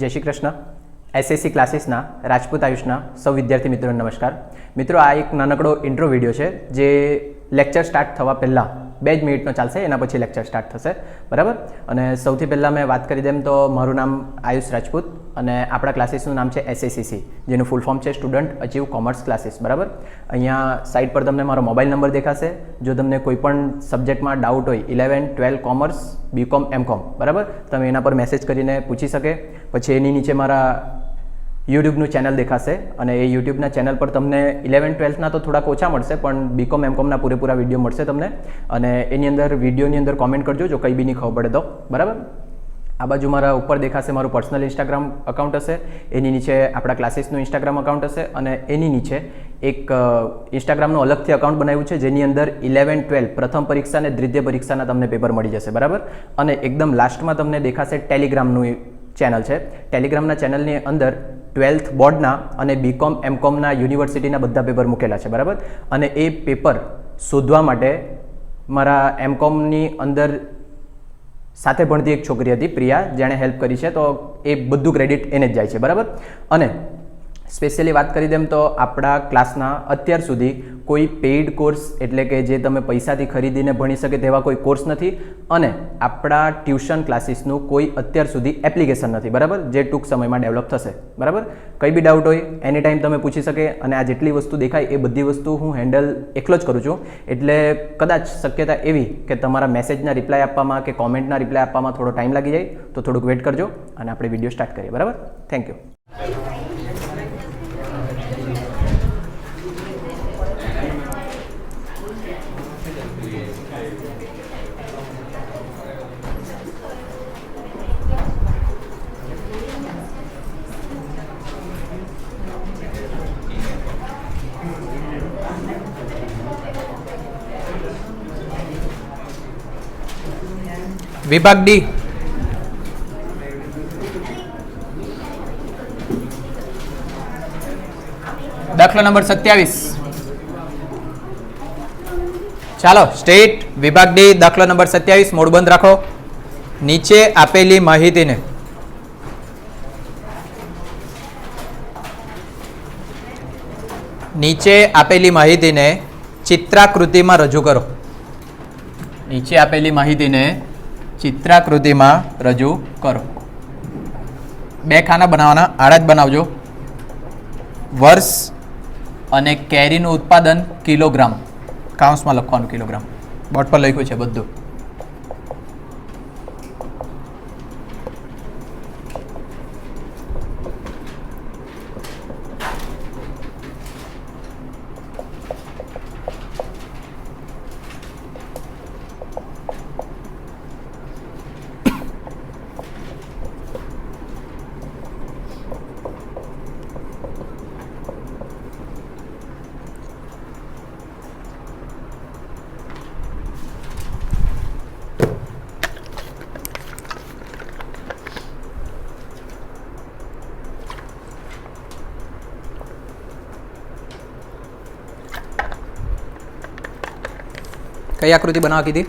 જય શ્રી કૃષ્ણ. એસએસસી ક્લાસીસના રાજપૂત આયુષના સૌ વિદ્યાર્થી મિત્રોને નમસ્કાર. મિત્રો, આ એક નાનકડો ઇન્ટ્રો વિડીયો છે જે લેક્ચર સ્ટાર્ટ થવા પહેલાં 2 મિનિટનો ચાલશે, એના પછી લેક્ચર સ્ટાર્ટ થશે, બરાબર. અને સૌથી પહેલાં મેં વાત કરી દેમ તો મારું નામ આયુષ રાજપૂત અને આપણા ક્લાસીસનું નામ છે એસએસીસી, જેનું ફૂલ ફોર્મ છે સ્ટુડન્ટ અચીવ કોમર્સ ક્લાસીસ, બરાબર. અહીંયા સાઇટ પર તમને મારો મોબાઈલ નંબર દેખાશે. જો તમને કોઈ પણ સબ્જેક્ટમાં ડાઉટ હોય 11, 12 કોમર્સ, બીકોમ, એમકોમ, બરાબર, તમે એના પર મેસેજ કરીને પૂછી શકે. પછી એની નીચે મારા યુટ્યુબનું ચેનલ દેખાશે અને એ યુટ્યુબના ચેનલ પર તમને 11, 12ના તો થોડાક ઓછા મળશે, પણ બીકોમ, એમકોમના પૂરેપૂરા વિડીયો મળશે તમને. અને એની અંદર વિડીયોની અંદર કોમેન્ટ કરજો જો કંઈ બી નહીં ખબર પડે તો, બરાબર. આ બાજુ મારા ઉપર દેખાશે મારું પર્સનલ ઇન્સ્ટાગ્રામ અકાઉન્ટ હશે, એની નીચે આપણા ક્લાસીસનું ઇન્સ્ટાગ્રામ અકાઉન્ટ હશે અને એની નીચે એક ઇન્સ્ટાગ્રામનું અલગથી અકાઉન્ટ બનાવ્યું છે જેની અંદર 11, 12 પ્રથમ પરીક્ષા અને દ્વિતીય પરીક્ષાના તમને પેપર મળી જશે, બરાબર. અને એકદમ લાસ્ટમાં તમને દેખાશે ટેલિગ્રામનું ચેનલ છે. ટેલિગ્રામના ચેનલની અંદર 12th બોર્ડના અને બીકોમ, એમકોમના યુનિવર્સિટીના બધા પેપર મૂકેલા છે, બરાબર. અને એ પેપર શોધવા માટે મારા એમકોમની અંદર સાથે ભણતી એક છોકરી હતી પ્રિયા, જેણે હેલ્પ કરી છે, તો એ બધું ક્રેડિટ એને જ જાય છે, બરાબર. અને સ્પેશિયલી વાત કરી દેમ તો આપણા ક્લાસના અત્યાર સુધી કોઈ પેઇડ કોર્સ એટલે કે જે તમે પૈસાથી ખરીદીને ભણી શકે તેવા કોઈ કોર્સ નથી અને આપણા ટ્યુશન ક્લાસીસનું કોઈ અત્યાર સુધી એપ્લિકેશન નથી, બરાબર, જે ટૂંક સમયમાં ડેવલપ થશે, બરાબર. કંઈ બી ડાઉટ હોય એની ટાઈમ તમે પૂછી શકે અને આ જેટલી વસ્તુ દેખાય એ બધી વસ્તુ હું હેન્ડલ એકલો જ કરું છું. એટલે કદાચ શક્યતા એવી કે તમારા મેસેજના રિપ્લાય આપવામાં કે કોમેન્ટના રિપ્લાય આપવામાં થોડો ટાઈમ લાગી જાય, તો થોડુંક વેઇટ કરજો અને આપણે વિડીયો સ્ટાર્ટ કરીએ, બરાબર. Thank you. વિભાગ ડી, દાખલા નંબર 27. ચાલો સ્ટેટ વિભાગ ડી દાખલા નંબર 27 મોડ બંધ રાખો. નીચે આપેલી માહિતીને ચિત્રાકૃતિમાં રજૂ કરો. નીચે આપેલી માહિતીને ચિત્રાકૃતિમાં રજૂ કરો. 2 ખાના બનાવવાના, આડા જ બનાવજો. વર્ષ અને કેરીનું ઉત્પાદન કિલોગ્રામ, કાઉન્સમાં લખવાનું કિલોગ્રામ, બોર્ડ પર લખ્યું છે બધું. કઈ આકૃતિ બનાવવા કીધી?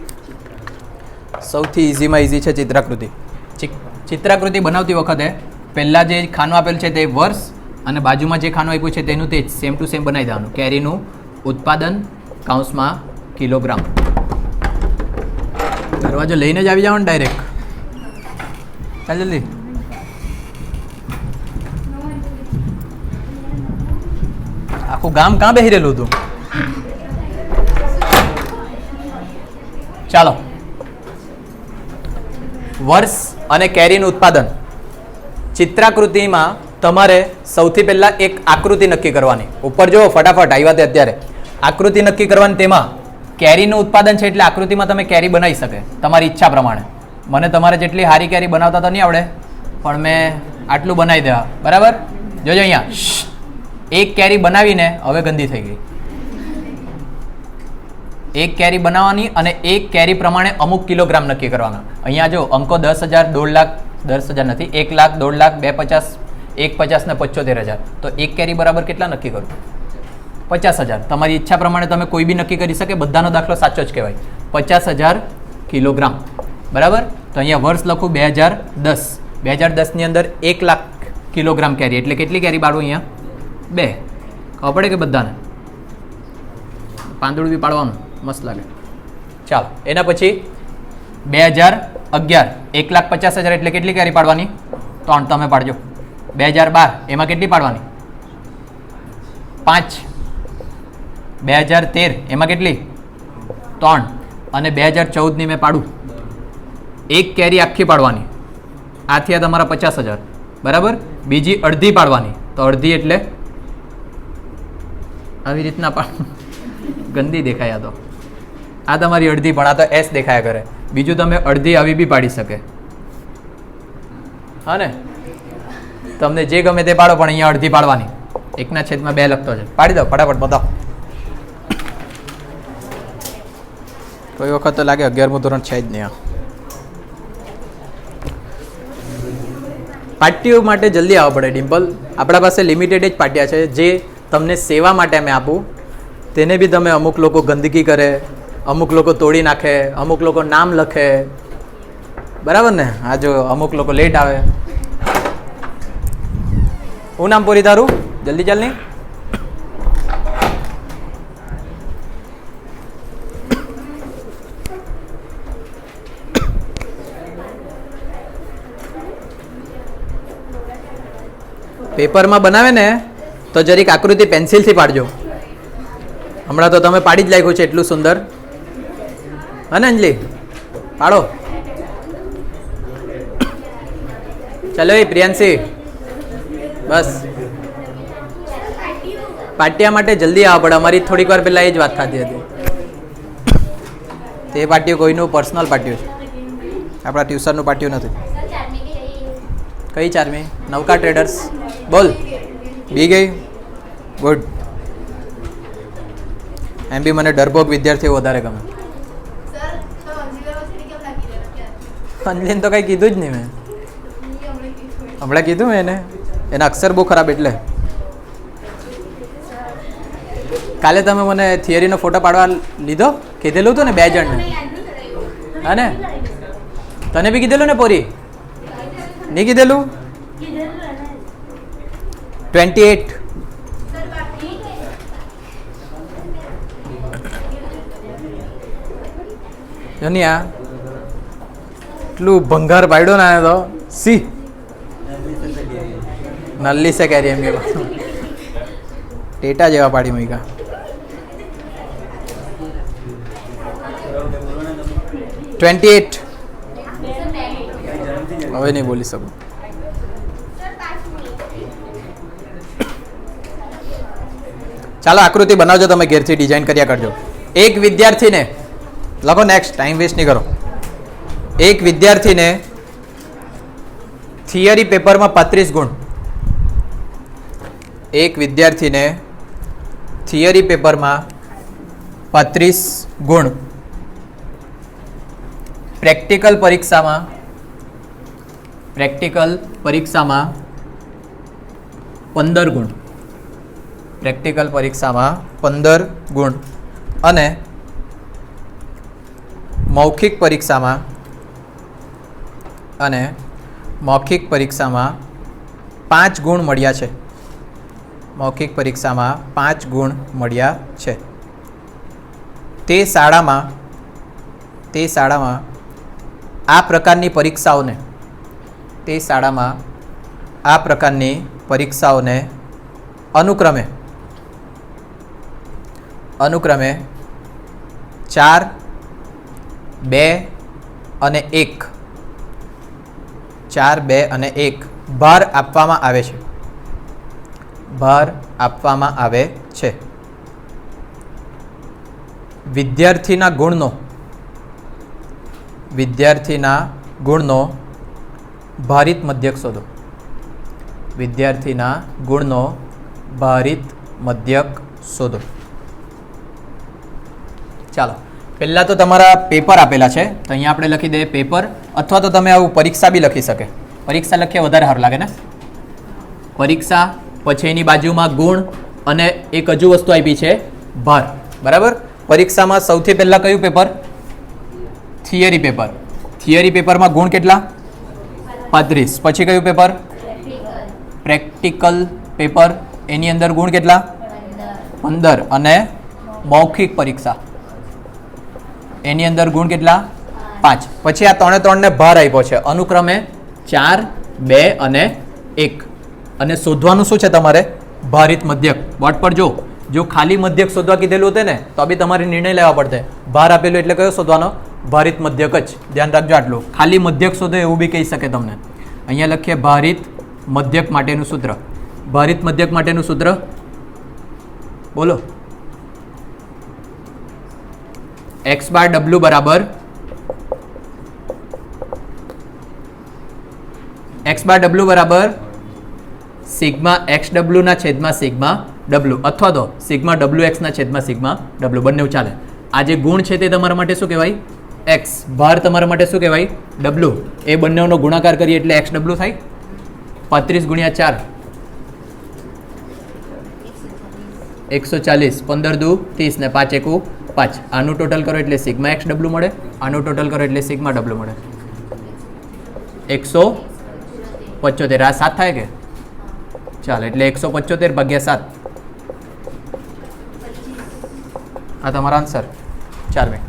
સૌથી ઇઝીમાં ઇઝી છે ચિત્રાકૃતિ. ચિત્રાકૃતિ બનાવતી વખતે પહેલાં જે ખાનું આપેલું છે તે વર્ષ અને બાજુમાં જે ખાનું આપ્યું છે તેનું તે જ સેમ ટુ સેમ બનાવી દેવાનું. કેરીનું ઉત્પાદન કાઉન્સમાં કિલોગ્રામ. દરવાજો લઈને જ આવી જાવ ને ડાયરેક્ટ. ચાલ જલ્દી. આખું ગામ કાં બેહી રહેલું હતું? ચાલો, વર્ષ અને કેરીનું ઉત્પાદન. ચિત્રાકૃતિમાં તમારે સૌથી પહેલાં એક આકૃતિ નક્કી કરવાની. ઉપર જો ફટાફટ આવ્યા તે અત્યારે આકૃતિ નક્કી કરવાની. તેમાં કેરીનું ઉત્પાદન છે એટલે આકૃતિમાં તમે કેરી બનાવી શકે તમારી ઈચ્છા પ્રમાણે. મને તમારે જેટલી સારી કેરી બનાવતા તો નહીં આવડે, પણ મેં આટલું બનાવી દેવા, બરાબર. જોજો અહીંયા એક કેરી બનાવીને હવે ગંદી થઈ ગઈ. એક કેરી બનાવવાની અને એક કેરી પ્રમાણે અમુક કિલોગ્રામ નક્કી કરવાના. અહીંયા જો અંકો 10,000, 1.5 લાખ, 10,000 નથી, 1 લાખ, 1.5 લાખ, 250, 150 ને 75,000. તો એક કેરી બરાબર કેટલા નક્કી કરું? 50,000. તમારી ઈચ્છા પ્રમાણે તમે કોઈ બી નક્કી કરી શકે, બધાનો દાખલો સાચો જ કહેવાય. 50,000 કિલોગ્રામ, બરાબર. તો અહીંયા વર્ષ લખું 2010, 2010ની અંદર 1 લાખ કિલોગ્રામ કેરી એટલે કેટલી કેરી પાડવું અહીંયા? 2. ખબર પડે કે બધાને? પાંદડું બી પાડવાનું મસ્ત લાગે. ચાલો એના પછી 2011 1,50,000 એટલે કેટલી કેરી પાડવાની? 3. તમે પાડજો. 2012 એમાં કેટલી પાડવાની? 5. 2013 એમાં કેટલી? 3. અને 2014ની મેં પાડું 1 કેરી આખી પાડવાની. આ થયા તમારા 50,000 બરાબર. બીજી અડધી પાડવાની તો અડધી એટલે આવી રીતના ગંદી દેખાય. તો આ તમારી અડધી પણ આ તો એસ દેખાયા કરે. બીજું તમે અડધી આવી બી પાડી શકે. હા ને, તમને જે ગમે તે પાડો પણ અહીંયા અડધી પાડવાની. 1/2 લખતો છે. પાડી દો ફટાફટ બતાવો. કોઈ વખત તો લાગે 11મું ધોરણ છે જ નહીં. પાટીઓ માટે જલ્દી આવવા પડે ડિમ્પલ. આપણા પાસે લિમિટેડ જ પાટિયા છે જે તમને સેવા માટે અમે આપું. તેને બી તમે અમુક લોકો ગંદકી કરે, અમુક લોકો તોડી નાખે, અમુક લોકો નામ લખે, બરાબર ને? આ જો અમુક લોકો લેટ આવે. હું નામ પોરી તારું? જલ્દી ચાલ નહીં. પેપરમાં બનાવે ને તો જરીક આકૃતિ પેન્સિલથી પાડજો. હમણાં તો તમે પાડી જ લાગ્યું છે એટલું સુંદર. હા ને અંજલિ? પાડો. ચાલો એ પ્રિયાંશી બસ પાટિયા માટે જલ્દી આવવા પડે. અમારી થોડીક વાર પહેલાં એ જ વાત થતી હતી. તે પાટિયું કોઈનું પર્સનલ પાટિયું છે, આપણા ટ્યુશનનું પાટિયું નથી. કઈ 4મી? નવકા ટ્રેડર્સ. બોલ બી ગઈ. ગુડ. એમ બી મને ડરપોક વિદ્યાર્થીઓ વધારે ગમે. અંજલિન તો કંઈ કીધું જ નહીં મેં. હમણાં કીધું મેં એને. એના અક્ષર બહુ ખરાબ એટલે. કાલે તમે મને થિયરીનો ફોટો પાડવા લીધો, કીધેલું હતું ને 2 જણને. હા ને? તને બી કીધેલું ને પોરી? નહીં કીધેલું? 28. જનિયા એટલું ભંગાર પાડ્યો ને તો સી નલ્લી સે કેરી એમ કે ટેટા જેવા પાડી મૂક્યા. હવે નહીં બોલી શકું. ચાલો આકૃતિ બનાવજો, તમે ઘેરથી ડિઝાઇન કર્યા કરજો. એક વિદ્યાર્થીને લખો, નેક્સ્ટ, ટાઈમ વેસ્ટ નહીં કરો. એક વિદ્યાર્થીને થિયરી પેપરમાં 35 ગુણ. એક વિદ્યાર્થીને થિયરી પેપરમાં 35 ગુણ. પ્રેક્ટિકલ પરીક્ષામાં 15 ગુણ. પ્રેક્ટિકલ પરીક્ષામાં 15 ગુણ અને મૌખિક પરીક્ષામાં 5 ગુણ મળ્યા છે. મૌખિક પરીક્ષામાં 5 ગુણ મળ્યા છે. તે શાળામાં આ પ્રકારની પરીક્ષાઓને અનુક્રમે 4, 2 અને 1 ભાર આપવામાં આવે છે. વિદ્યાર્થીના ગુણનો ભારિત મધ્યક શોધો. વિદ્યાર્થીના ગુણનો ભારિત મધ્યક શોધો. ચાલો પહેલાં તો તમારા પેપર આપેલા છે તો અહીંયા આપણે લખી દઈએ પેપર, અથવા તો તમે આવું પરીક્ષા બી લખી શકે. પરીક્ષા લખીએ વધારે સારું લાગે ને. પરીક્ષા પછી એની બાજુમાં ગુણ અને એક હજુ વસ્તુ આપી છે ભાર. બરાબર. પરીક્ષામાં સૌથી પહેલાં કયું પેપર? Theory paper. થિયરી પેપરમાં ગુણ કેટલા? 35. પછી કયું પેપર? Practical paper. એની અંદર ગુણ કેટલા? 15. અને મૌખિક પરીક્ષા એની અંદર ગુણ કેટલા? 5. પછી આ 3 ને ભાર આપ્યો છે અનુક્રમે 4, 2 અને 1. અને શોધવાનું શું છે તમારે? ભારિત મધ્યક. બોર્ડ પર જો ખાલી મધ્યક શોધવા કીધેલું હતું ને તો બી તમારે નિર્ણય લેવા પડતે. ભાર આપેલું એટલે કયો શોધવાનો? ભારિત મધ્યક જ. ધ્યાન રાખજો આટલું. ખાલી મધ્યક શોધો એવું બી કહી શકે તમને. અહીંયા લખીએ ભારિત મધ્યક માટેનું સૂત્ર. ભારિત મધ્યક માટેનું સૂત્ર બોલો. x બાર w બરાબર સિગ્મા એક્સ ડબલ્યુ ના છેદમાં સિગ્મા ડબલ્યુ અથવા તો સિગ્મા ડબલ્યુ એક્સ ના છેદમાં સિગ્મા ડબલ્યુ બંને ચાલે. આ જે ગુણ છે તે તમારા માટે શું કહેવાય? એક્સ. ભાર તમારા માટે શું કહેવાય? ડબલ્યુ. એ બંનેનો ગુણાકાર કરીએ એટલે એક્સ ડબલ્યુ થાય. 35 ગુણ્યા 4 140. 15 દુ 30 ને 5 એકુ 5. આનું ટોટલ કરો એટલે સિગ્મા એક્સ ડબલ્યુ મળે. આનું ટોટલ કરો એટલે સિગ્મા ડબલ્યુ મળે. 175. આ 7 થાય કે? ચાલો એટલે 175 ભાગ્યા 7. આ તમારો આન્સર. 4 મિનિટ.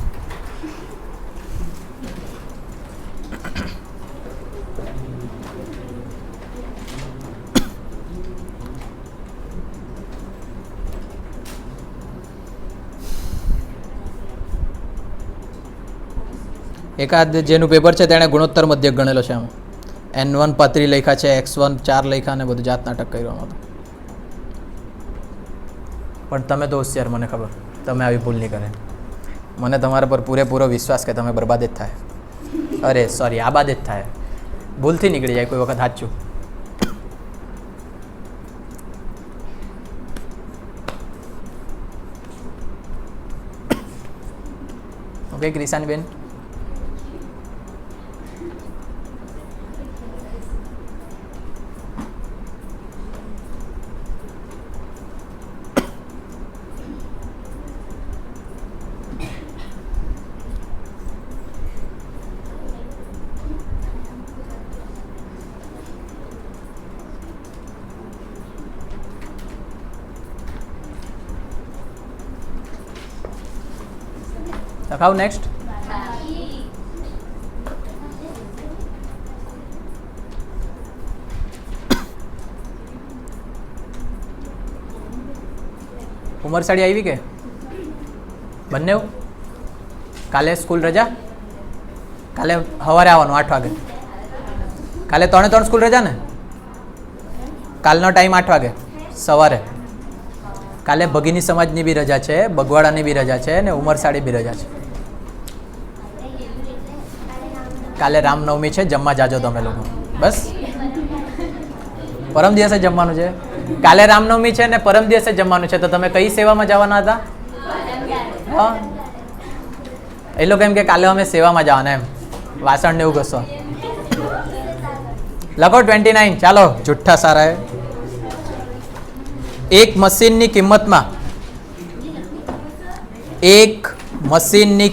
એકાદ જેનું પેપર છે તેણે ગુણોત્તર મધ્યક ગણેલો છે. આમાં N1 35 લખ્યા છે, X1 4 લખ્યા ને બધું જાત નાટક કર્યું આમાં. પણ તમે તો હોશિયાર, મને ખબર તમે આવી ભૂલ નહીં કરે. મને તમારા પર પૂરેપૂરો વિશ્વાસ કે તમે બરબાદ જ થાય. અરે સોરી, આબાદ જ થાય. ભૂલથી નીકળી જાય કોઈ વખત સાચું. ઓકે ક્રિશાની બેન. લખાવ નેક્સ્ટ. ઉમરસાડી આવી કે બંને? કાલે સ્કૂલ રજા? કાલે સવારે આવવાનું 8 વાગે. કાલે 3 સ્કૂલ રજા ને? કાલનો ટાઈમ 8 વાગે સવારે. કાલે ભગીની સમાજની બી રજા છે, બગવાડાની બી રજા છે ને ઉમરસાડી બી રજા છે. કાલે રામનવમી છે, જમવા જાજો તમે લોકો. બસ પરમ દિવસે જમવાનું છે. કાલે રામનવમી છે ને પરમ દિવસે જમવાનું છે. તો તમે કઈ સેવામાં જવાના હતા? હા, એ લોકો એમ કે કાલે અમે સેવામાં જવાના, એમ વાસણ ને એવું ઘસો. લખો 29. ચાલો જુઠ્ઠા સારા. એક મશીનની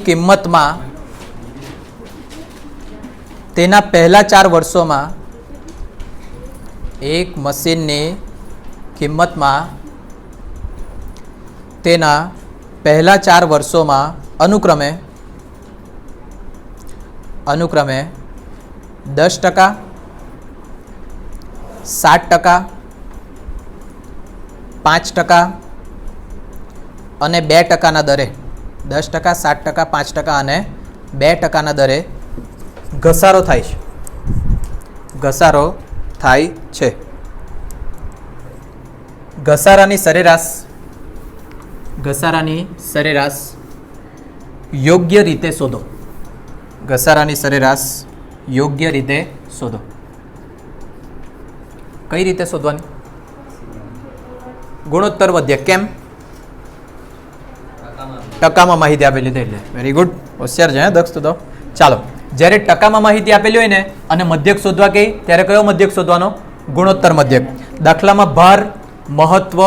કિંમતમાં તેના પહેલા 4 વર્ષોમાં તેના પહેલા 4 વર્ષોમાં અનુક્રમે 10%, 60%, 5% અને 2%ના દરે 10%, 60%, 5% અને 2%ના દરે ઘસારો થાય છે. ઘસારાની સરેરાશ યોગ્ય રીતે શોધો. કઈ રીતે શોધવાની? ગુણોત્તર મધ્યક. કેમ? ટકામાં માહિતી આપેલી હતી એટલે. વેરી ગુડ, હોશિયાર છે દક્ષ તો. ચાલો, જ્યારે ટકામાં માહિતી આપેલી હોય ને અને મધ્યક શોધવા કહે ત્યારે કયો મધ્યક શોધવાનો? ગુણોત્તર મધ્યક. દાખલામાં ભાર, મહત્વ,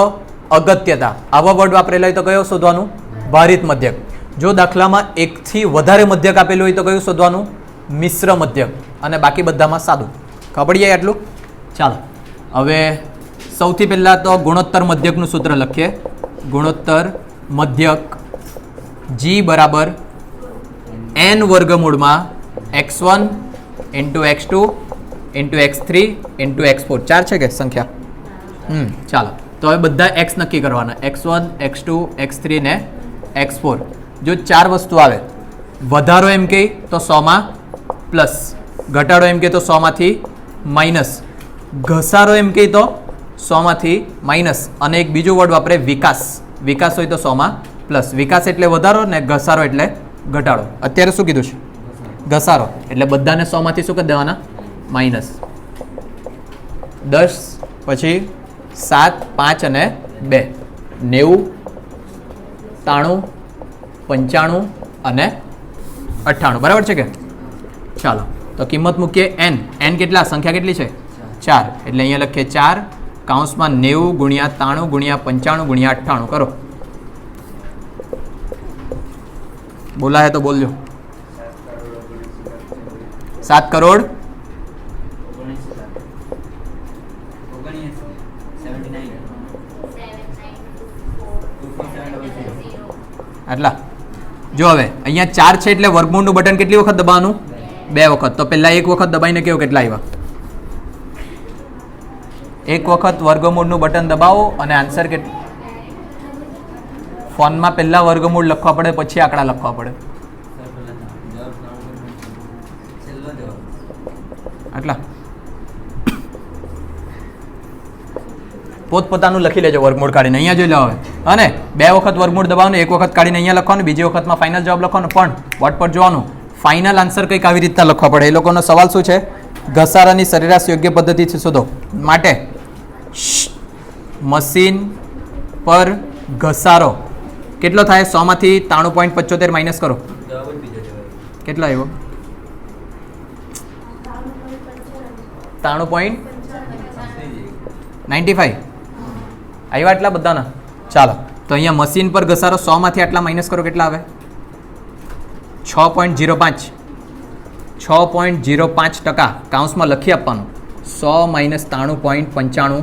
અગત્યતા આવા વર્ડ વાપરેલા હોય તો કયો શોધવાનું? ભારિત મધ્યક. જો દાખલામાં 1 થી વધારે મધ્યક આપેલું હોય તો કયું શોધવાનું? મિશ્ર મધ્યક. અને બાકી બધામાં સાદું. ખબર પડી જાય આટલું? ચાલો હવે સૌથી પહેલાં તો ગુણોત્તર મધ્યકનું સૂત્ર લખીએ. ગુણોત્તર મધ્યક g બરાબર n વર્ગમૂળમાં x1 into x2 into x3 into x4 ચાર છે કે સંખ્યા? ચાલો તો હવે બધા x નક્કી કરવાના, x1 x2 x3 ને x4. જો ચાર વસ્તુ આવે, વધારો એમ કહે તો 100માં પ્લસ, ઘટાડો એમ કહે તો 100માંથી માઇનસ, ઘસારો એમ કહે તો 100માંથી માઇનસ, અને એક બીજું વર્ડ વાપરે વિકાસ. વિકાસ હોય તો 100માં પ્લસ. વિકાસ એટલે વધારો ને ઘસારો એટલે ઘટાડો. અત્યારે શું કીધું છે? ઘસારો. એટલે બધાને 100માંથી શું કરી દેવાના? માઇનસ. 10 પછી 7 5 અને 2 90 93 95 અને 98. બરાબર છે કે? ચાલો તો કિંમત મૂકીએ n. n કેટલા? સંખ્યા કેટલી છે? 4. એટલે અહીંયા લખીએ 4 કૌંસમાં 90 ગુણ્યા 93 ગુણ્યા 95 ગુણ્યા 98. કરો. બોલાય તો બોલજો. 7 કરોડ આટલા. જો હવે અહીંયા 4 છે એટલે વર્ગમૂળનું બટન કેટલી વખત દબાવવાનું? 2 વખત. તો પહેલા એક વખત દબાઈને કેવો કેટલા આવ્યા? એક વખત વર્ગમૂળનું બટન દબાવો અને આન્સર કે ફોનમાં પહેલા વર્ગમૂળ લખવા પડે પછી આંકડા લખવા પડે. આટલા પોતપોતાનું લખી લેજો વર્ગમૂળ કાઢીને. અહીંયા જોઈ લો હવે. અને 2 વખત વર્ગમૂળ દબાવવાનું, એક વખત કાઢીને અહીંયા લખવાનું, બીજી વખતમાં ફાઇનલ જવાબ લખવાનો. પણ વોટ પર જોવાનું ફાઇનલ આન્સર કંઈક આવી રીતના લખવા પડે. એ લોકોનો સવાલ શું છે? ઘસારાની સરેરાશ યોગ્ય પદ્ધતિથી શોધો. માટે મશીન પર ઘસારો કેટલો થાય? 100માંથી 93.75 માઇનસ કરો. કેટલો આવ્યો? 93.95 આવ્યા આટલા બધાના. ચાલો તો અહીંયા મશીન પર ઘસારો 100માંથી આટલા માઇનસ કરો. કેટલા આવે? 6.05. 6.05% કાઉન્સમાં લખી આપવાનું. 100 માઇનસ 93.95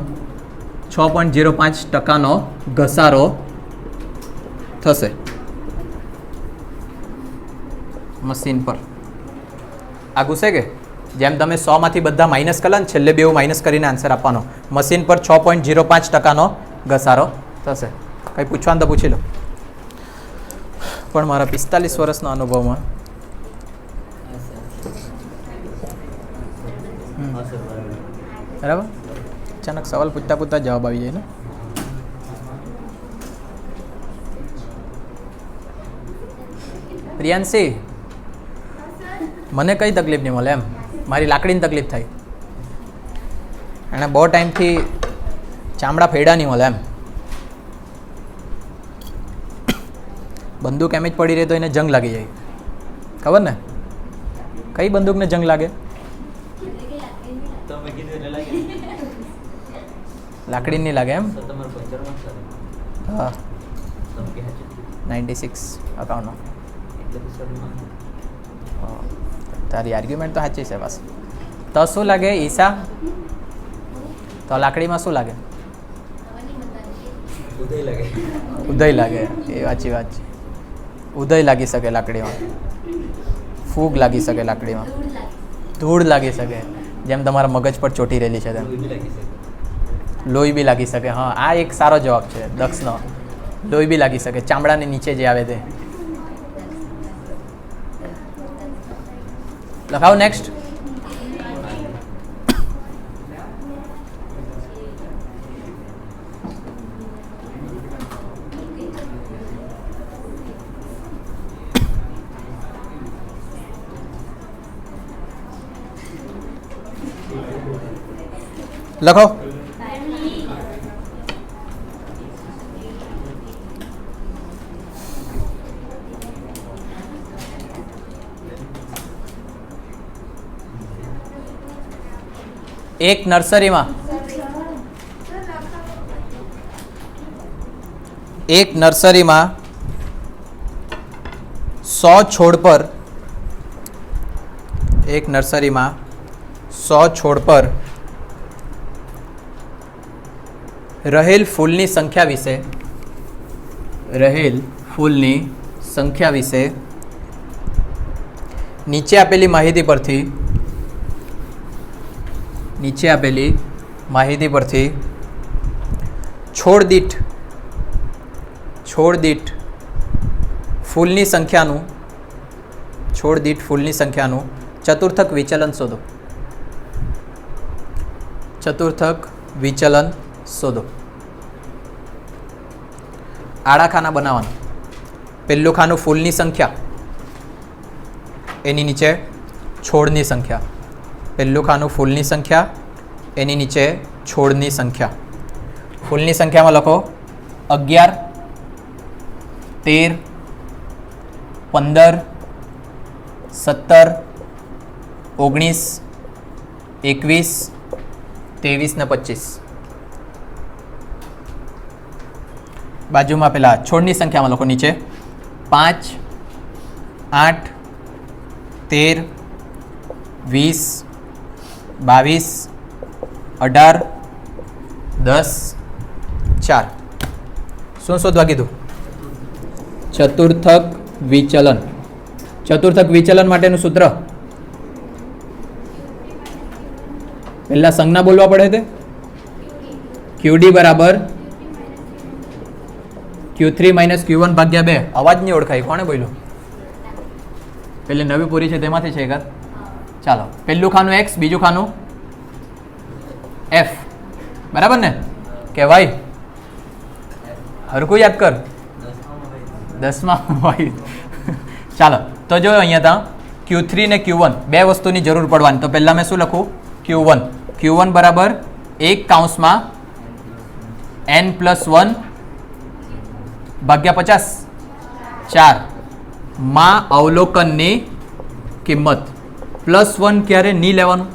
6.05%નો ઘસારો થશે મશીન પર. આ ગુસે કે જેમ તમે 100માંથી બધા માઇનસ કર્યા ને, છેલ્લે બેઉ માઇનસ કરીને આન્સર આપવાનો. મશીન પર 6.05%નો ઘસારો થશે. કંઈ પૂછવાનું તો પૂછી લો. પણ મારા 45 વર્ષના અનુભવમાં બરાબર અચાનક સવાલ પૂછતા પૂછતા જવાબ આવી જાય ને. પ્રિયાંશી, મને કઈ તકલીફ નહીં મળે એમ, મારી લાકડીની તકલીફ થાય. અને બહુ ટાઈમથી ચામડા ફેડા નહીં મળે એમ. બંદૂક એમ જ પડી રહે તો એને જંગ લાગી જાય. ખબર ને કઈ બંદૂકને જંગ લાગે? લાકડી નહીં લાગે એમ. હા 96 અકાઉન્ટનો. તારી આર્ગ્યુમેન્ટ તો સાચી છે બસ. તો શું લાગે ઈશા? તો લાકડીમાં શું લાગે? ઉદય લાગે. એ સાચી વાત છે. ઉદય લાગી શકે લાકડીમાં, ફૂગ લાગી શકે લાકડીમાં, ધૂળ લાગી શકે. જેમ તમારા મગજ પર ચોટી રહેલી છે તેમ લોહી બી લાગી શકે. હા આ એક સારો જવાબ છે દક્ષનો. લોહી બી લાગી શકે, ચામડાની નીચે જે આવે તે. લખાવ નેક્સ્ટ. લખો. એક નર્સરીમાં 100 છોડ પર 100 100 છોડ પર રહેલ ફૂલની સંખ્યા વિશે નીચે આપેલી માહિતી પરથી છોડ દીઠ ફૂલની સંખ્યાનું ચતુર્થક વિચલન શોધો. આડા ખાના બનાવવાના. પહેલું ખાનું ફૂલની સંખ્યા, એની નીચે છોડની સંખ્યા. પહેલું ખાનું ફૂલની સંખ્યા, એની નીચે છોડની સંખ્યા. ફૂલની સંખ્યામાં લખો 11, 13, 15, 17, 19, 21, 23 ને 25. બાજુમાં પેલા છોડની સંખ્યામાં લખો નીચે 5, 8, 13, 20, 22, 18, 10, 4. શું શોધવા કીધું? ચતુર્થક વિચલન માટેનું સૂત્ર પહેલા સંજ્ઞા બોલવા પડે તે QD બરાબર Q3 - Q1 ભાગ્યા 2. અવાજ નહીં ઓળખાય, કોણે બોલ્યું? પેલી નવી પૂરી છે તેમાંથી છે એકાદ. ચાલો, પહેલું ખાનું X, બીજું ખાનું F, બરાબર ને? કે વાય? હરખું યાદ કર. 10માં વાય. ચાલો, તો જો અહીંયા ત્યાં Q3 ને Q1 બે વસ્તુની જરૂર પડવાની. તો પહેલાં મેં શું લખું? Q1 બરાબર 1 કૌંસમાં n+1 ભાગ્યા 50 4 માં અવલોકનની કિંમત. +1 ક્યારે નહીં લેવાનું?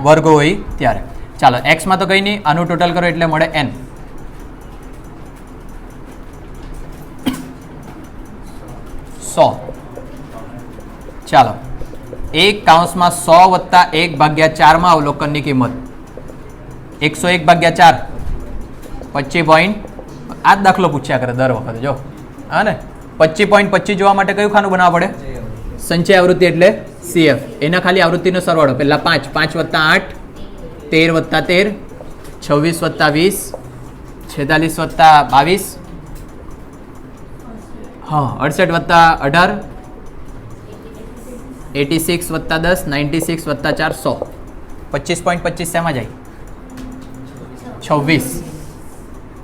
વર્ગ હોય ત્યારે. ચાલો, એક્સમાં તો કંઈ નહીં, આનું ટોટલ કરો એટલે મળે n. ચાલો, 1 કૌંસમાં 100 + 1 ભાગ્યા 4 માં અવલોકનની કિંમત 101 ભાગ્યા 4 25. આ જ દાખલો પૂછ્યા કરે દર વખતે. જો હા ને, 25.25 જોવા માટે કયું ખાનું બનાવવા પડે? સંચય આવૃત્તિ એટલે CF. એના ખાલી આવૃત્તિનો સરવાળો. પહેલાં 5 + 8 13 + 13 26 + 20 46 + 22 68 + 18 86 + 10 96 + 4 100. 25.25 શેમાં જાય?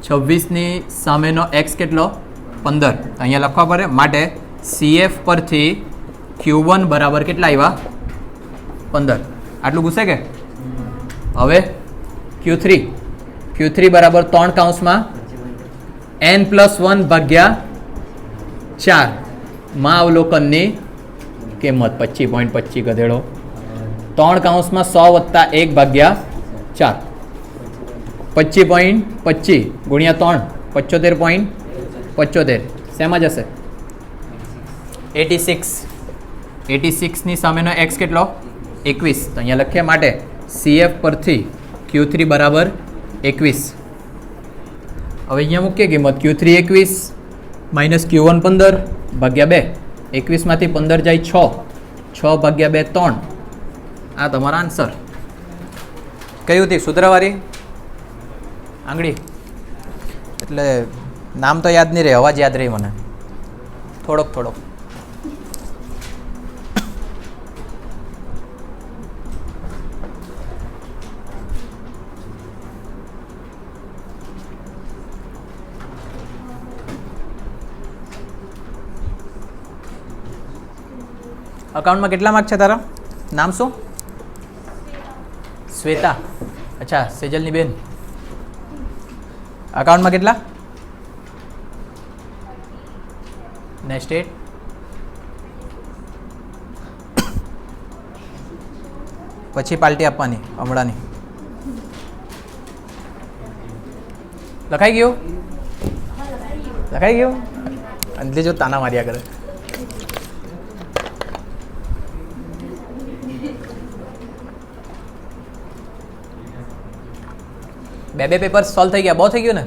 26 ની સામેનો x કેટલો? 15. અહીંયા લખવા પડે. માટે CF પરથી Q1 બરાબર કેટલા આવ્યા? 15. આટલું પૂછે કે? હવે Q3 બરાબર 3 કૌંસમાં n+1 ભાગ્યા 4 માં અવલોકનની કિંમત 25.25 ગધેડો. 3 કૌંસમાં 100 + 1 ભાગ્યા 4 25.25 ગુણ્યા 3 75.75. શેમાં જશે? 86 ની સામેનો x કેટલો? 21. તો અહીંયા લખીએ. માટે CF પરથી Q3 બરાબર 21. હવે અહીંયા મૂકીએ કિંમત. Q3 21 - Q1 15 ભાગ્યા 2. 21 માંથી 15 જાય 6 ભાગ્યા 2 3. આ તમારો આન્સર. કયું હતી? સૂત્રવાળી આંગળી. એટલે નામ તો યાદ નહીં રહે, અવાજ યાદ રહી મને થોડોક. અકાઉન્ટમાં કેટલા માર્ક છે તારા? નામ શું? શ્વેતા. અચ્છા, સેજલની બેન. અકાઉન્ટમાં કેટલા? નેક્સ્ટ 8. પછી પાર્ટી આપવાની હમણાંની. લખાઈ ગયું? અંજલી જો તાના માર્યા કરે. બે પેપર સોલ્વ થઈ ગયા, બહુ થઈ ગયું ને.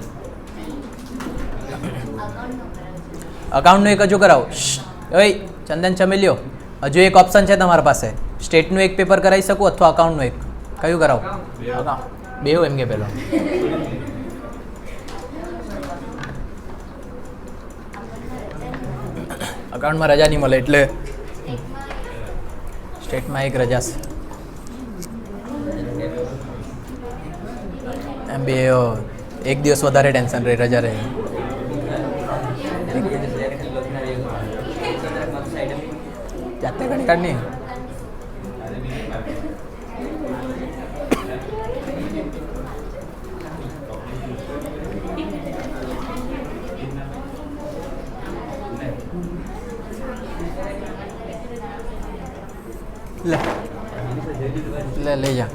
અકાઉન્ટનું એક હજુ કરાવો. ઓય ચંદન ચમેલિયો, હજુ એક ઓપ્શન છે તમારા પાસે, સ્ટેટનું એક પેપર કરાવી શકું અથવા અકાઉન્ટનું એક. કયું કરાવો? બેવ એમ કે પેલો. અકાઉન્ટમાં રજા નહીં મળે એટલે સ્ટેટમાં એક રજા છે. એમ બે એક દિવસ વધારે ટેન્શન રહે, રજા રહે. જાતે ઘણી કાઢ નહીં. લે લઈ જા.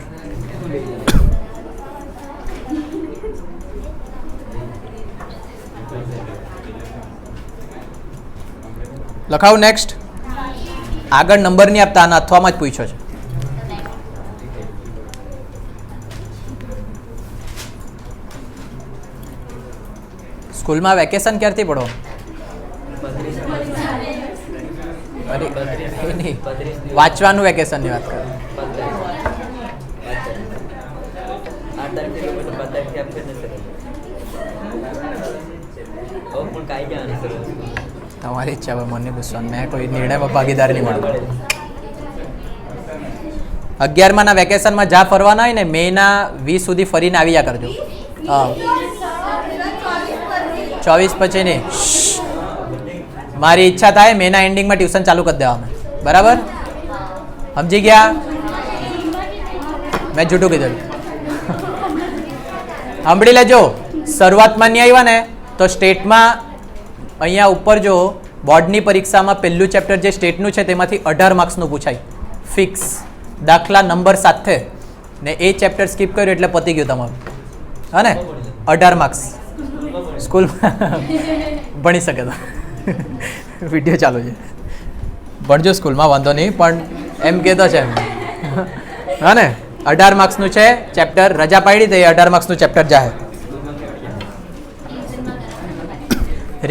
લખાવું નેક્સ્ટ. આગળ નંબર નહીં આપતા, આના અથવામાં જ પૂછ્યો છે. સ્કૂલમાં વેકેશન ક્યારથી પડો? અરે નહીં, વાંચવાનું વેકેશનની વાત કરો. તમારી ઈચ્છા હવે, મને પૂછવાનું, મેં કોઈ નિર્ણયમાં ભાગીદાર નહીં મળતો. 11મા ના વેકેશનમાં જ્યાં ફરવાના હોય ને, મેના 20 સુધી ફરીને આવી જા કરજો. હા 24 પછી નહીં. મારી ઈચ્છા થાય મેના એન્ડિંગમાં ટ્યુશન ચાલુ કરી દેવા. બરાબર, સમજી ગયા? મેં જૂઠું કીધું. સાંભળી લેજો, શરૂઆતમાં નહીં આવ્યા ને તો સ્ટેટમાં અહીંયા ઉપર જો બોર્ડની પરીક્ષામાં પહેલું ચેપ્ટર જે સ્ટેટનું છે તેમાંથી 18 માર્ક્સનું પૂછાય ફિક્સ, દાખલા નંબર સાથે. ને એ ચેપ્ટર સ્કીપ કર્યું એટલે પતી ગયું તમારું. હા ને, 18 માર્ક્સ સ્કૂલમાં ભણી શકે તો. વિડીયો ચાલુ છે, ભણજો સ્કૂલમાં, વાંધો નહીં, પણ એમ કહેતો છે એમ. હા ને, 18 માર્ક્સનું છે ચેપ્ટર. રજા પાડી દે, 18 માર્ક્સનું ચેપ્ટર જાહે.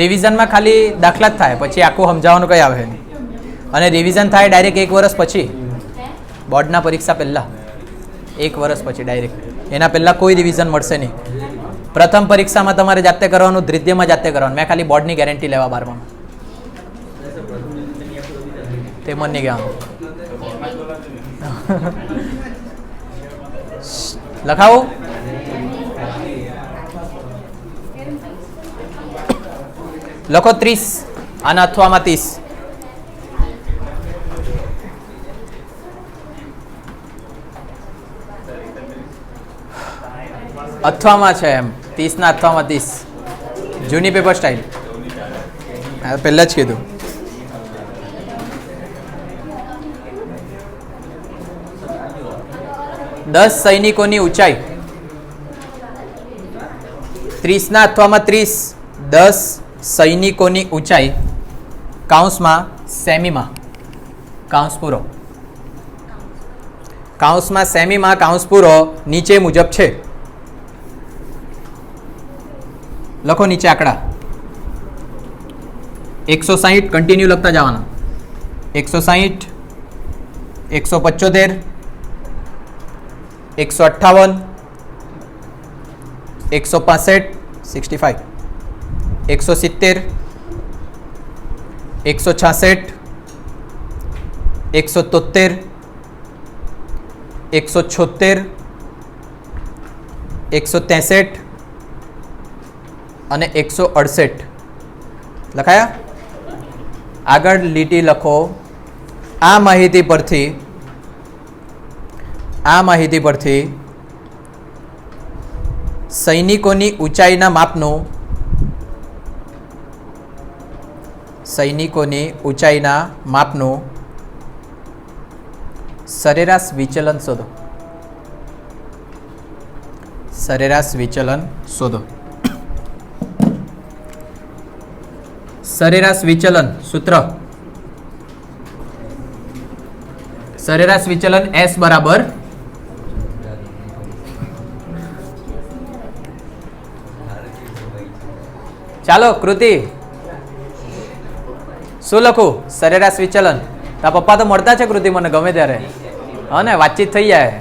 રિવિઝનમાં ખાલી દાખલા જ થાય, પછી આખું સમજાવવાનું કંઈ આવે નહીં. અને રિવિઝન થાય ડાયરેક્ટ 1 વર્ષ પછી, બોર્ડના પરીક્ષા પહેલાં 1 વર્ષ પછી ડાયરેક્ટ. એના પહેલાં કોઈ રિવિઝન મળશે નહીં. પ્રથમ પરીક્ષામાં તમારે જાતે કરવાનું, દ્વિતીયમાં જાતે કરવાનું. મેં ખાલી બોર્ડની ગેરંટી લેવા 12માં. તે મને નહીં કહેવાનું. લખાવું. લખો 30, આના અથવામાં 30. અથવામાં છે એમ, 30 ના અથવામાં 30. જૂની પેપર સ્ટાઇલ, પહેલા જ કીધું. દસ સૈનિકોની ઊંચાઈ. 30 ના અથવામાં 30. 10 સૈનિકોની ઊંચાઈ કાઉન્સમાં સેમીમાં, કાઉન્સ પૂરો. કાઉન્સમાં સેમીમાં કાઉન્સ પૂરો નીચે મુજબ છે. લખો નીચે આંકડા. 160 કન્ટિન્યુ લખતા જવાના. 160, 175, 158, 165, 65, 170, 166, 173, 176, 163 અને 168. લખાયા? આગળ લીટી લખો. આ માહિતી પરથી સૈનિકોની ઊંચાઈના માપનું સરેરાશ વિચલન શોધો. સરેરાશ વિચલન શોધો. સરેરાશ વિચલન સૂત્ર. સરેરાશ વિચલન S બરાબર ચાલો કૃતિ, શું લખું? સરેરાશ વિચલન. તારા પપ્પા તો મળતા છે કૃતિ મને ગમે ત્યારે, હા ને, વાતચીત થઈ જાય.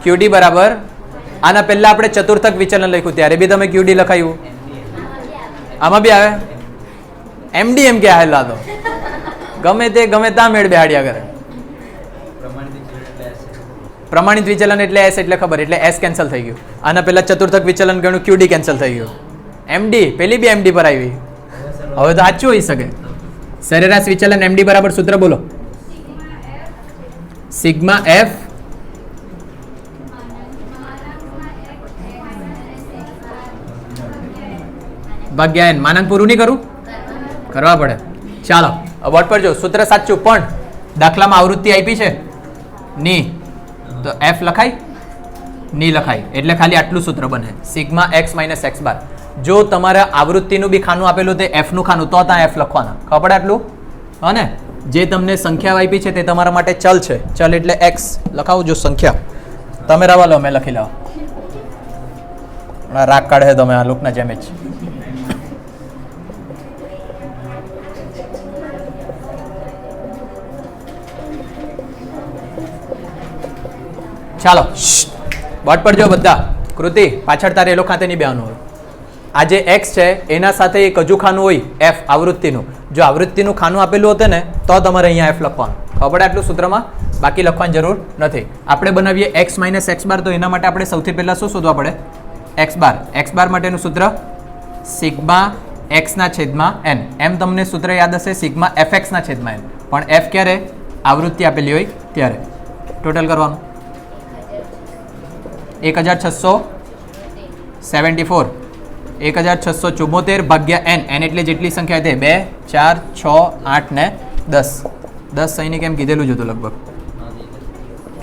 ક્યુડી બરાબર. આના પહેલા આપણે ચતુર્થક વિચલન લખ્યું ત્યારે બી તમે ક્યુડી લખાયું. આમાં બી આવે એમડી એમ કે આવેલા તો ગમે તે ગમે ત્યાં મેળ બેહાડ્યા કરે. પ્રમાણિત વિચલન એટલે એસ એટલે ખબર, એટલે એસ કેન્સલ થઈ ગયું. આના પહેલા ચતુર્થક વિચલન ગણ્યું, ક્યુડી કેન્સલ થઈ ગયું. એમડી પેલી બી એમડી પર આવી. હવે તો સાચું હોઈ શકે. સરેરાશ વિચલન એમડી બરાબર સૂત્ર બોલો. સિગ્મા એફ ભાગ્યા એન. માનાંક પૂરું નહીં કરું? કરવા પડે. ચાલો બોર્ડ પર જો, સૂત્ર સાચું, પણ દાખલામાં આવૃત્તિ આપી છે ની, તો એફ લખાય ની લખાય, એટલે ખાલી આટલું સૂત્ર બને, sigma x minus x bar. જો તમારે આવૃત્તિનું બી ખાનું આપેલું તે એફનું ખાનું, તો ત્યાં એફ લખવાના. ખબર પડે આટલું? હા ને. જે તમને સંખ્યા આપી છે તે તમારા માટે ચલ છે. ચલ એટલે એક્સ લખાવું. જો સંખ્યા તમે રવા લો, મેં લખી લાવો. રાગ કાઢે તમે આ લોકના જેમ જ. ચાલો બોર્ડ પર જો બધા. કૃતિ પાછળ તારે એ લોકો ખાતે નહીં બેવાનું હોય. આ જે એક્સ છે એના સાથે એક હજુ ખાનું હોય એફ આવૃત્તિનું. જો આવૃત્તિનું ખાનું આપેલું હોતે ને તો તમારે અહીંયા એફ લખવાનું. ખબર આટલું સૂત્રમાં, બાકી લખવાની જરૂર નથી. આપણે બનાવીએ એક્સ માઇનસ એક્સ બાર, તો એના માટે આપણે સૌથી પહેલાં શું શોધવા પડે? X bar. એક્સ બાર માટેનું સૂત્ર સિગ્મા એક્સના છેદમાં એન. એમ તમને સૂત્ર યાદ હશે, સિગ્મા એફ એક્સના છેદમાં એન. પણ એફ ક્યારે? આવૃત્તિ આપેલી હોય ત્યારે. ટોટલ કરવાનું 1674, 1674 ભાગ્યા એન. એન એટલે જેટલી સંખ્યા છે 2, 4, 6, 8 ને 10. 10 સૈનિક એમ કીધેલું જ હતું લગભગ.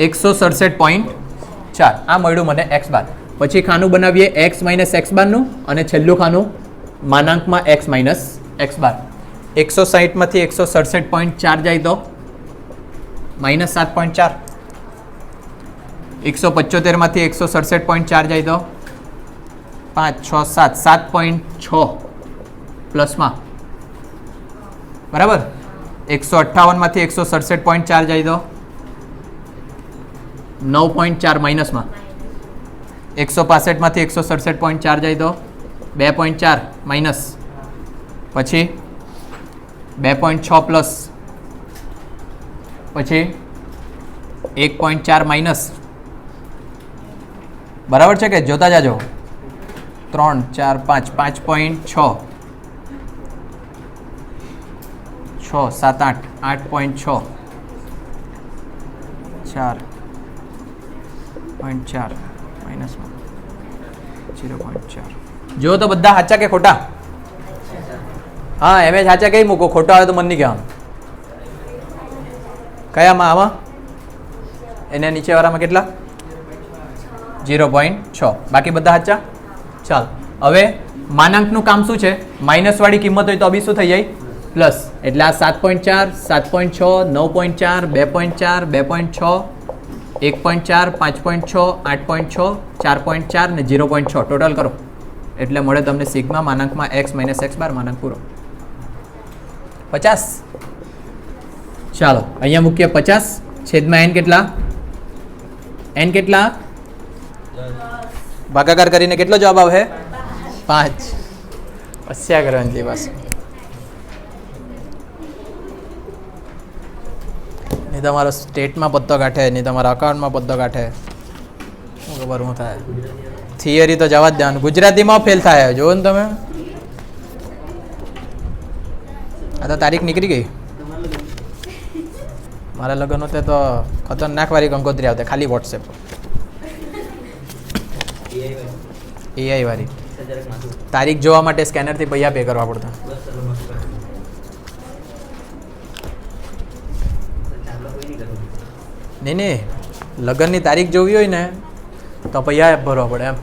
167.4 આ મળ્યું મને એક્સ બાર. પછી ખાનું બનાવીએ એક્સ માઇનસ એક્સ બારનું, અને છેલ્લું ખાનું માનાંકમાં એક્સ માઇનસ એક્સ બાર. 160 માંથી 167.4 જાય તો માઇનસ 7.4. 175 માંથી 167.4 જાય તો 5, 6, 7, 7.6 પ્લસમાં. બરાબર. 158 માંથી 167.4 જાય તો 9.4 માઇનસમાં. 165 માંથી 167.4 જાય તો 2.4 માઇનસ. પછી 2.6 પ્લસ, પછી 1.4 માઇનસ. બરાબર છે કે? જોતા જાજો. 3, 4, 5, 5.6, 6, 7, 8, 8.6, 4.4 માઇનસમાં 0.4. જો તો બધા સાચા કે ખોટા? હા, એમ જ સાચા કઈ મૂકો, ખોટા આવે તો મને નહીં કહેવાનું. કયામાં? આમાં એને નીચેવાળામાં કેટલા? 0.6. બાકી બધા સાચા. ચાલ હવે માનાંકનું કામ શું છે? માઇનસ વાળી કિંમત હોય તો બી શું થઈ જાય? પ્લસ. એટલે આ 7.4, 7.6, 9.4, 2.4, 2.6, 1.4, 5.6, 8.6, 4.4 ને 0.6 ટોટલ કરો એટલે મળે તમને sigma માનાંકમાં x minus x bar માનાંક પૂરો 50. ચાલો અહીંયા મૂકીએ 50 છેદમાં એન કેટલા? એન કેટલા? ભાગાકાર કરીને કેટલો જવાબ આવે? 5. હસ્યા કરવાની બસ. નહીં તમારો સ્ટેટમાં પત્તો કાઢે, નહીં તમારા અકાઉન્ટમાં પત્તો કાઢે. શું ખબર શું થાય? થિયરી તો જવા જ દેવાનું, ગુજરાતીમાં ફેલ થાય. જોવો ને તમે, આ તો તારીખ નીકળી ગઈ. મારા લગ્ન હોતે તો ખતરનાક વાળી કંકોત્રી આવતી ખાલી વોટ્સએપ એઆઈ વાળી. તારીખ જોવા માટે સ્કેનરથી પૈસા પે કરવા પડતા. નહીં નહીં, લગ્નની તારીખ જોવી હોય ને તો પૈસા ભરવા પડે એમ.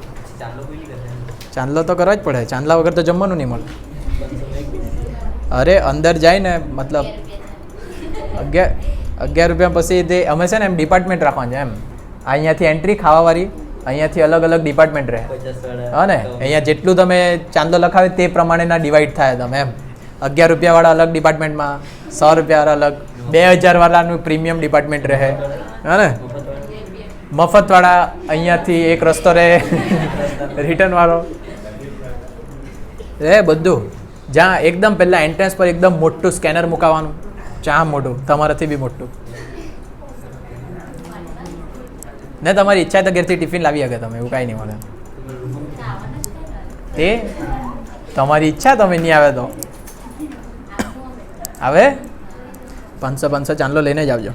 ચાંદલો તો કરવા જ પડે, ચાંદલા વગર તો જમવાનું નહીં મળે. અરે અંદર જાય ને, મતલબ 11 રૂપિયા પછી તે અમે છે ને એમ ડિપાર્ટમેન્ટ રાખવાનું છે એમ. અહીંયાથી એન્ટ્રી ખાવાવાળી, અહીંયાથી અલગ અલગ ડિપાર્ટમેન્ટ રહે હા ને અહીંયા જેટલું તમે ચાંદો લખાવે તે પ્રમાણેના ડિવાઈડ થાય તમે એમ 11 રૂપિયાવાળા અલગ ડિપાર્ટમેન્ટમાં 100 રૂપિયાવાળા અલગ 2000 વાળાનું પ્રીમિયમ ડિપાર્ટમેન્ટ રહે હા ને મફતવાળા અહીંયાથી એક રસ્તો રહે રિટર્ન વાળો એ બધું જ્યાં એકદમ પહેલાં એન્ટ્રન્સ પર એકદમ મોટું સ્કેનર મુકાવાનું ચા મોટું તમારાથી બી મોટું ને તમારી ઈચ્છા તો ઘેરથી ટિફિન લાવી શકે તમે એવું કાંઈ નહીં મળે તે તમારી ઈચ્છા તમે નહીં આવે તો આવે 500 ચાંદલો લઈને જ આવજો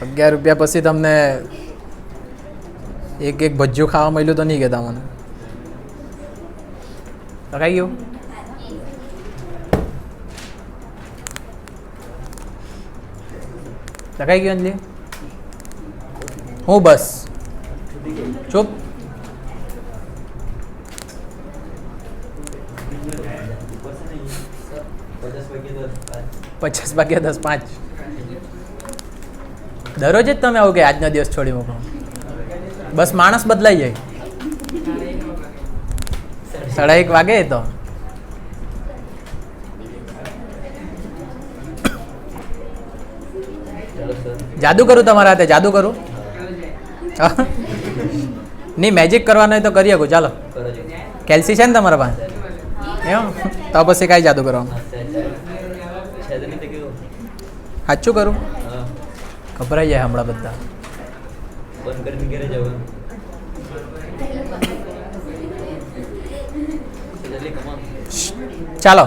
11 રૂપિયા પછી તમને એક ભજ્જું ખાવા મળ્યું તો નહીં કહેતા મને લખાઈ ગયું લખાઈ ગયું અંજલી હું બસ ચૂપ $50 દરરોજ જ તમે આવું કે આજનો દિવસ છોડી મૂકો બસ માણસ બદલાઈ જાય 1:30 વાગે તો જાદુ કરું તમારા હાથે જાદુ કરું નહીં મેજિક કરવાનું હોય તો કરી શકું ચાલો કેલ્સી છે ને તમારા પાસે એમ તો પછી કાંઈ જાદુ કરવાનું સાચું કરું ખબરાઈ જાય હમણાં બધા ચાલો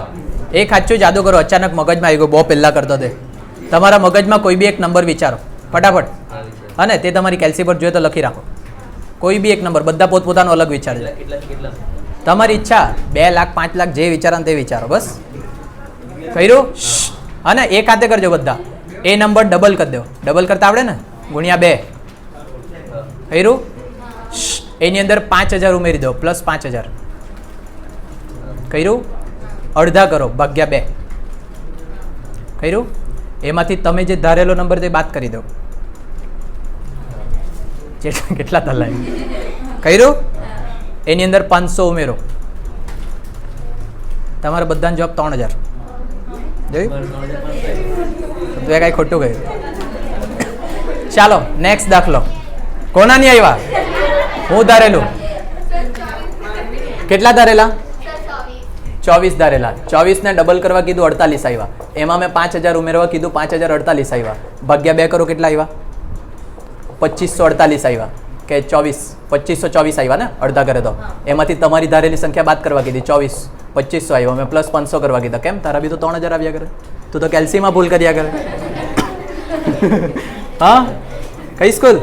એક સાચું જાદુ કરો અચાનક મગજમાં આવી ગયો બહુ પહેલાં કરતો તે તમારા મગજમાં કોઈ બી એક નંબર વિચારો ફટાફટ અને તે તમારી કેલ્સી પર જોઈએ તો લખી રાખો કોઈ બી એક નંબર બધા પોતપોતાનો અલગ વિચારજો તમારી ઈચ્છા 2 લાખ 5 લાખ જે વિચારો તે વિચારો બસ કર્યું અને એક હાથે કરજો બધા એ નંબર ડબલ કરી દો ડબલ કરતા આવડે ને ગુણ્યા 2 કર્યું એની અંદર 5000 ઉમેરી દો પ્લસ 5000 કર્યું અડધા કરો ભાગ્યા 2 કર્યું એમાંથી તમે જે ધારેલો નંબર તે બાદ કરી દો કેટલા થલાય કર્યું એની અંદર 500 ઉમેરો તમારા બધાનો જવાબ 3000 જોયું તો એ કાંઈ ખોટું ગયું ચાલો નેક્સ્ટ દાખલો કોના નહીં આવ્યા હું ધારેલું કેટલા ધારેલા 24 ધારેલા 24 ને ડબલ કરવા કીધું 48 આવ્યા એમાં મેં 5000 ઉમેરવા કીધું 5048 આવ્યા ભાગ્યા 2 કરો કેટલા આવ્યા 2548 આવ્યા કે 2524 આવ્યા ને અડધા કરે તો એમાંથી તમારી ધારેલી સંખ્યા બાદ કરવા કીધી 2500 આવ્યો મેં પ્લસ 500 કરવા કીધા કેમ તારા બી તો 3000 આવ્યા કરે તું તો કેલ્સીમાં ભૂલ કર્યા કરે હા કઈ સ્કૂલ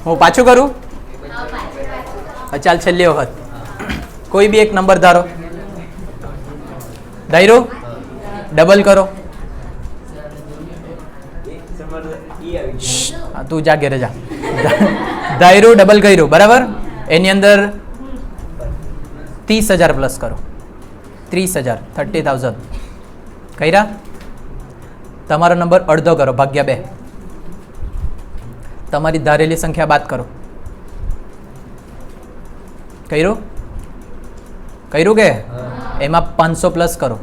હું પાછું કરું ચાલ છેલ્લી વખત કોઈ બી એક નંબર ધારો ધાર્યો ડબલ કરો તું જા ઘેરે જા ધાર્યું ડબલ કર્યું બરાબર એની અંદર 30000 પ્લસ કરો 30000 30,000 કર્યા તમારો નંબર અડધો કરો ભાગ્યા 2 તમારી ધારેલી સંખ્યા બાદ કરો કર્યું કર્યું કે એમાં 500 પ્લસ કરો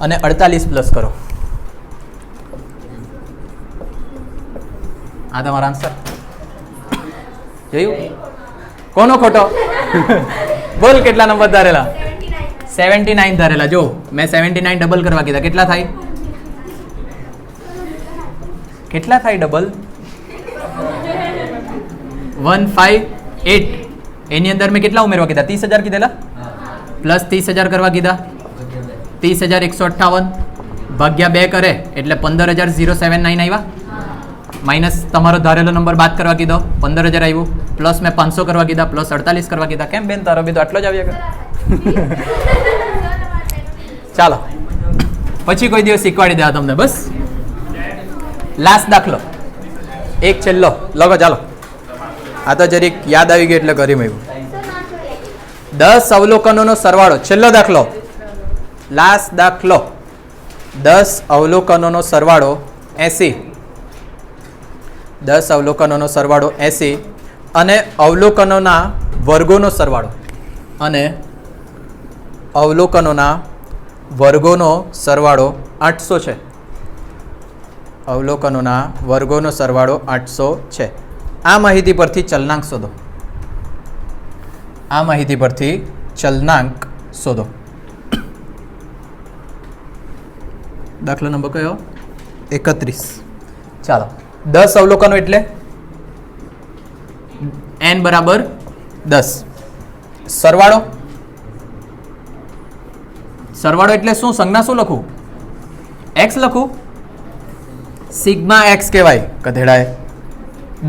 અને 48 પ્લસ કરો આ તમારો આન્સર જોયું કોનો ખોટો બોલ કેટલા નંબર ધારેલા 79 ધારેલા જો મેં 79 ડબલ કરવા કીધા કેટલા થાય ડબલ 158 એની અંદર મેં કેટલા ઉમેરવા કીધા 30000 કીધેલા પ્લસ 30000 કરવા કીધા 30158 ભાગ્યા 2 કરે એટલે 15079 આવ્યા માઇનસ તમારો ધારેલો નંબર બાદ કરવા કીધો 15000 આવ્યું પ્લસ મેં 500 કરવા કીધા પ્લસ 48 કરવા કીધા કેમ બેન તારો બી તો આટલો જ આવ્યા કરે ચાલો પછી કોઈ દિવસ શીખવાડી દેવા તમને બસ લાસ્ટ દાખલો એક છેલ્લો લગો ચાલો આ તો જરીક યાદ આવી ગયું એટલે કરી મેં 10 અવલોકનોનો સરવાળો છેલ્લો દાખલો લાસ્ટ દાખલો 10 અવલોકનોનો સરવાળો 80 10 અવલોકનોનો સરવાળો 80 અને અવલોકનોના વર્ગોનો સરવાળો અને અવલોકનોના વર્ગોનો સરવાળો 800 છે. અવલોકનોના વર્ગોનો સરવાળો 800 છે. આ માહિતી પરથી ચલનાંક શોધો. આ માહિતી પરથી ચલનાંક શોધો. દાખલા નંબર કયો? 31. ચાલો, 10 અવલોકનો એટલે n બરાબર 10. સરવાળો સરવાળો એટલે શું? સંજ્ઞા શું લખું? x લખું? સિગ્મા x કહેવાય ગધેડાએ.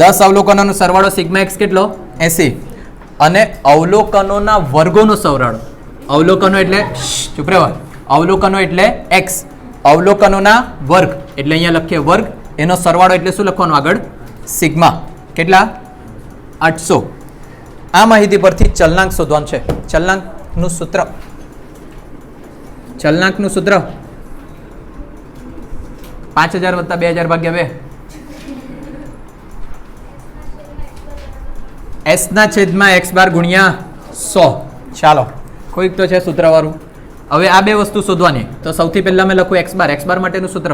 10 અવલોકનોનો સરવાળો સિગ્મા x કેટલો? 80 અને અવલોકનોના વર્ગોનો સરવાળો. અવલોકનો એટલે ચૂપ રહેવા. અવલોકનો એટલે x. અવલોકનોના વર્ગ એટલે અહીંયા લખીએ વર્ગ. એનો સરવાળો એટલે શું લખવાનું આગળ? સિગ્મા. કેટલા? 800. આ માહિતી પરથી ચલનાંક શોધવાનું છે. ચલનાંકનું સૂત્ર. ચલનાંકનું સૂત્ર 5000 વત્તા 2000 ભાગ્યા 2. s ના છેદમાં x બાર ગુણ્યા 100. ચાલો, કોઈક તો છે સૂત્રવાળું. હવે આ બે વસ્તુ શોધવાની. તો સૌથી પહેલા મેં લખું x બાર. x બાર માટેનું સૂત્ર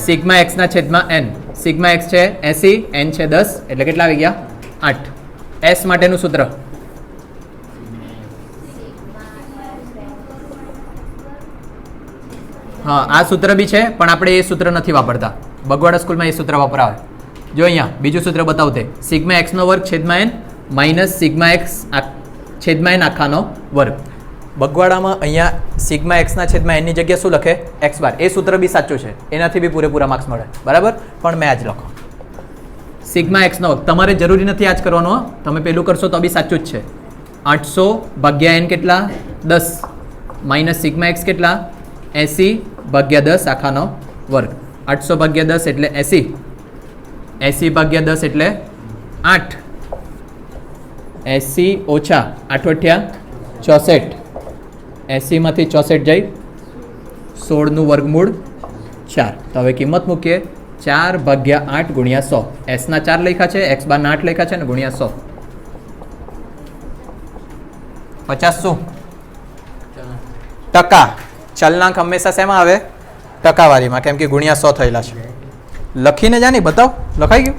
સિગ્મા x ના છેદમાં n. સિગ્મા x છે 80, n છે 10 એટલે કેટલા આવી ગયા? 8. s માટેનું સૂત્ર હા, આ સૂત્ર બી છે પણ આપણે એ સૂત્ર નથી વાપરતા. બગવાડા સ્કૂલમાં એ સૂત્ર વપરાવે. જો અહીંયા બીજું સૂત્ર બતાવું તે સિગ્મા એક્સ નો વર્ગ છેદમાં n માઇનસ સિગ્મા એક્સ છેદમાં n આખાનો વર્ગ. બગવાડામાં અહીંયા સિગ્મા એક્સના છેદમાં એનની જગ્યાએ શું લખે? X bar. એ સૂત્ર બી સાચું છે, એનાથી બી પૂરેપૂરા માર્ક્સ મળે. બરાબર, પણ મેં આજ લખો સિગ્મા એક્સનો વર્ગ. તમારે જરૂરી નથી આજ કરવાનો, તમે પેલું કરશો તો બી સાચું જ છે. 800 ભાગ્યા n કેટલા? 10 માઇનસ સિગ્મા એક્સ કેટલા? 80 ભાગ્યા 10 આખાનો વર્ગ. 800 ભાગ્યા 10 એટલે 80. 80 ભાગ્યા 10 એટલે 8. 80 ઓછા 8 × 64. 80 માંથી 64 જાય 16 નું વર્ગમૂળ 4. તો હવે કિંમત મૂકીએ 4 ભાગ્યા 8 ગુણ્યા 100. s ના 4 લખ્યા છે, x બાર ના 8 લખ્યા છે ને ગુણ્યા 100. 50 શું? ટકા. ચલનાંક હંમેશા શેમાં આવે? ટકાવારીમાં, કેમ કે ગુણ્યા 100 થયેલા છે. લખીને જા નહીં બતાવ. લખાઈ ગયું?